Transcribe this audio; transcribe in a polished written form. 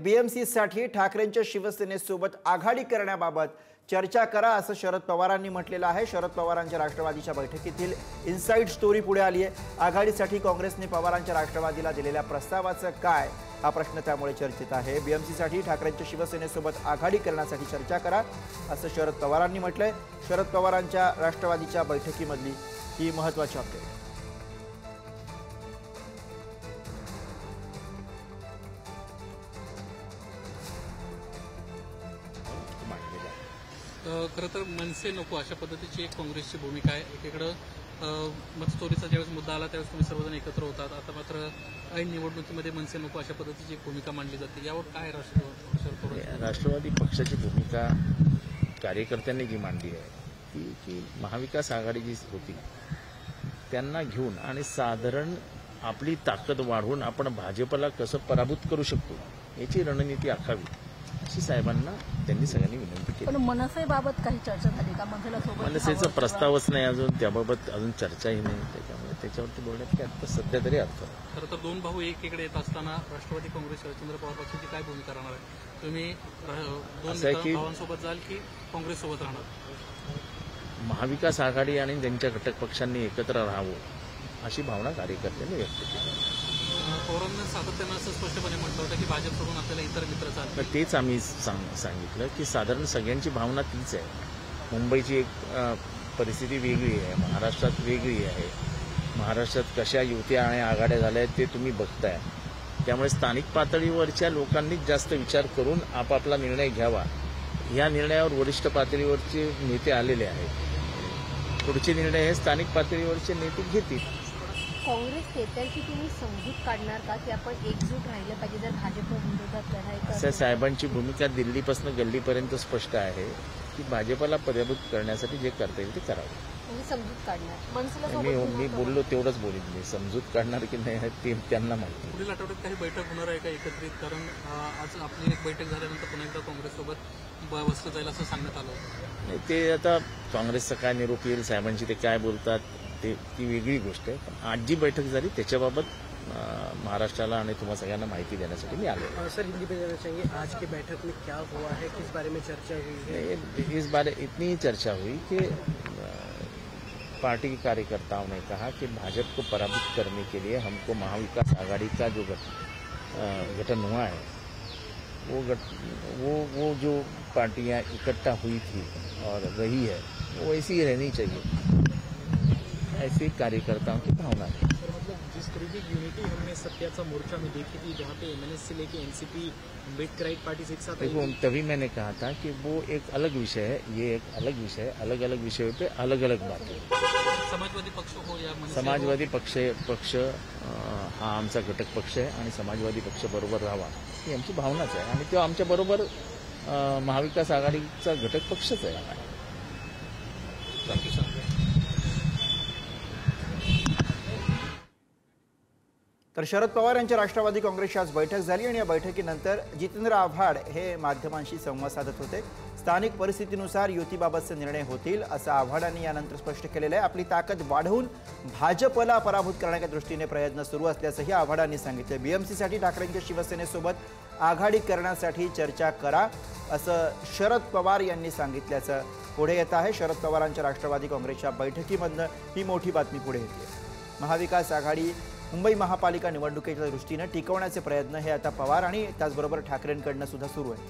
बीएमसीसाठी ठाकरेंच्या शिवसेनेसोबत आघाडी करण्याबाबत चर्चा करा असं शरद पवारांनी म्हटलेलं आहे। शरद पवारांच्या राष्ट्रवादीच्या बैठकीतील इनसाइड स्टोरी पुढे आली आहे। आघाडीसाठी काँग्रेसने पवारांच्या राष्ट्रवादीला दिलेल्या प्रस्तावाचं काय हा प्रश्न त्यामुळे चर्चेत आहे। बीएमसीसाठी ठाकरेंच्या शिवसेनेसोबत आघाडी करण्यासाठी चर्चा करा असं शरद पवारांनी म्हटलंय। शरद पवारांच्या राष्ट्रवादीच्या बैठकीमधली ही महत्त्वाची अपडेट। खरं तर मनसे नको अशा पद्धतीची एक काँग्रेसची भूमिका आहे। एकीकडं मतचोरीचा ज्यावेळेस मुद्दा आला त्यावेळेस तुम्ही सर्वजण एकत्र होतात, आता मात्र ऐन निवडणुकीमध्ये मनसे नको अशा पद्धतीची एक भूमिका मांडली जाते। यावर काय राष्ट्रवादी पक्षाची भूमिका कार्यकर्त्यांनी जी मांडली आहे की महाविकास आघाडी जी होती त्यांना घेऊन आणि साधारण आपली ताकद वाढवून आपण भाजपला कसं पराभूत करू शकतो याची रणनीती आखावी अशी साहेबांना त्यांनी सगळ्यांनी विनंती केली। पण मनसेबाबत काही चर्चा झाली का? मनसेचा प्रस्तावच नाही, अजून त्याबाबत अजून चर्चाही नाही, त्याच्यामुळे त्याच्यावरती बोलण्यात काय आता सध्या तरी अर्थ नाही। खरं तर दोन भाऊ एकीकडे येत असताना राष्ट्रवादी काँग्रेस शरदचंद्र पवार पक्षाची काय भूमिका राहणार आहे? तुम्ही दोन भावांसोबत जाल की काँग्रेससोबत राहणार? महाविकास आघाडी आणि त्यांच्या घटक पक्षांनी एकत्र राहावं अशी भावना कार्यकर्त्यांनी व्यक्त केली। पवारांनी सातत्यानं असं स्पष्टपणे म्हटलं होतं की भाजप सोडून आपल्याला इतर मित्र चालतात। तेच आम्ही सांगितलं की साधारण सगळ्यांची भावना तीच आहे। मुंबईची एक परिस्थिती वेगळी आहे, महाराष्ट्रात वेगळी आहे। महाराष्ट्रात कशा युत्या आणि आघाड्या झाल्या आहेत ते तुम्ही बघताय। त्यामुळे स्थानिक पातळीवरच्या लोकांनीच जास्त विचार करून आपापला निर्णय घ्यावा। या निर्णयावर वरिष्ठ पातळीवरचे नेते आलेले आहेत। पुढचे निर्णय हे स्थानिक पातळीवरचे नेते घेतील। काँग्रेस नेत्यांची तुम्ही समजूत काढणार का की आपण एकजूट राहिलं पाहिजे जर भाजप विरोधात लढाई? साहेबांची भूमिका दिल्लीपासून गल्लीपर्यंत स्पष्ट आहे की भाजपला पराभूत करण्यासाठी जे करता येईल ते करावं। समजूत काढणार मी बोललो तेवढंच बोलीन, मी समजूत काढणार की नाही ते त्यांना माहिती। पुढील आठवड्यात काही बैठक होणार आहे का एकत्रित? कारण आज आपली एक बैठक झाल्यानंतर पुन्हा एकदा काँग्रेससोबत बसलं जाईल असं सांगण्यात आलं होतं। ते आता काँग्रेसचा काय निरोप येईल, साहेबांची ते काय बोलतात ती वेगळी गोष्ट आहे। पण आज जी बैठक झाली त्याच्याबाबत महाराष्ट्राला आणि तुम्हाला सगळ्यांना माहिती देण्यासाठी मी आलो। सर, हिंदी में जाना चाहिए, आज की बैठक में क्या हुआ है, किस बारे में चर्चा हुई है? इस बारे इतनी ही चर्चा हुई कि पार्टी के कार्यकर्ताओं ने कहा कि भाजपा को पराभूत करने के लिए हमको महाविकास आघाड़ी का जो गठन हुआ है वो जो पार्टियां इकट्ठा हुई थी और रही है वो ऐसी ही रहनी चाहिए, ऐसी कार्यकर्ताओं की भावना है। मतलब जिस तरीके की यूनिटी हमने सत्याचा मोर्चा में देखी थी, जहाँ पे एमएनएस से लेके एनसीपी अम्बेडकराइट पार्टी एक साथ, देखो तभी मैंने कहा था कि वो एक अलग विषय है, ये एक अलग विषय है। अलग अलग विषयों पे अलग अलग बातें। समाजवादी पक्ष हो या समाजवादी पक्ष हा आमचा घटक पक्ष आहे आणि समाजवादी पक्ष बरोबर राहावा ही आमची भावनाच आहे आणि तो आमच्या बरोबर महाविकास आघाडीचा घटक पक्षच आहे। तर शरद पवार यांच्या राष्ट्रवादी काँग्रेसची आज बैठक झाली आणि या बैठकीनंतर जितेंद्र आव्हाड हे माध्यमांशी संवाद साधत होते। स्थानिक परिस्थितीनुसार युतीबाबतचे निर्णय होतील असं आव्हाडांनी यानंतर स्पष्ट केलेलं आहे। आपली ताकद वाढवून भाजपला पराभूत करण्याच्या दृष्टीने प्रयत्न सुरू असल्याचंही आव्हाडांनी सांगितलं। बीएमसीसाठी ठाकरेंच्या शिवसेनेसोबत आघाडी करण्यासाठी चर्चा करा असं शरद पवार यांनी सांगितल्याचं पुढे येत आहे। शरद पवारांच्या राष्ट्रवादी काँग्रेसच्या बैठकीमधनं ही मोठी बातमी पुढे येते। महाविकास आघाडी मुंबई महापालिका निवडणुकीच्या दृष्टीने टिकवण्याचे प्रयत्न हे आता पवार आणि त्याचबरोबर ठाकरेंकडनं सुद्धा सुरू आहे।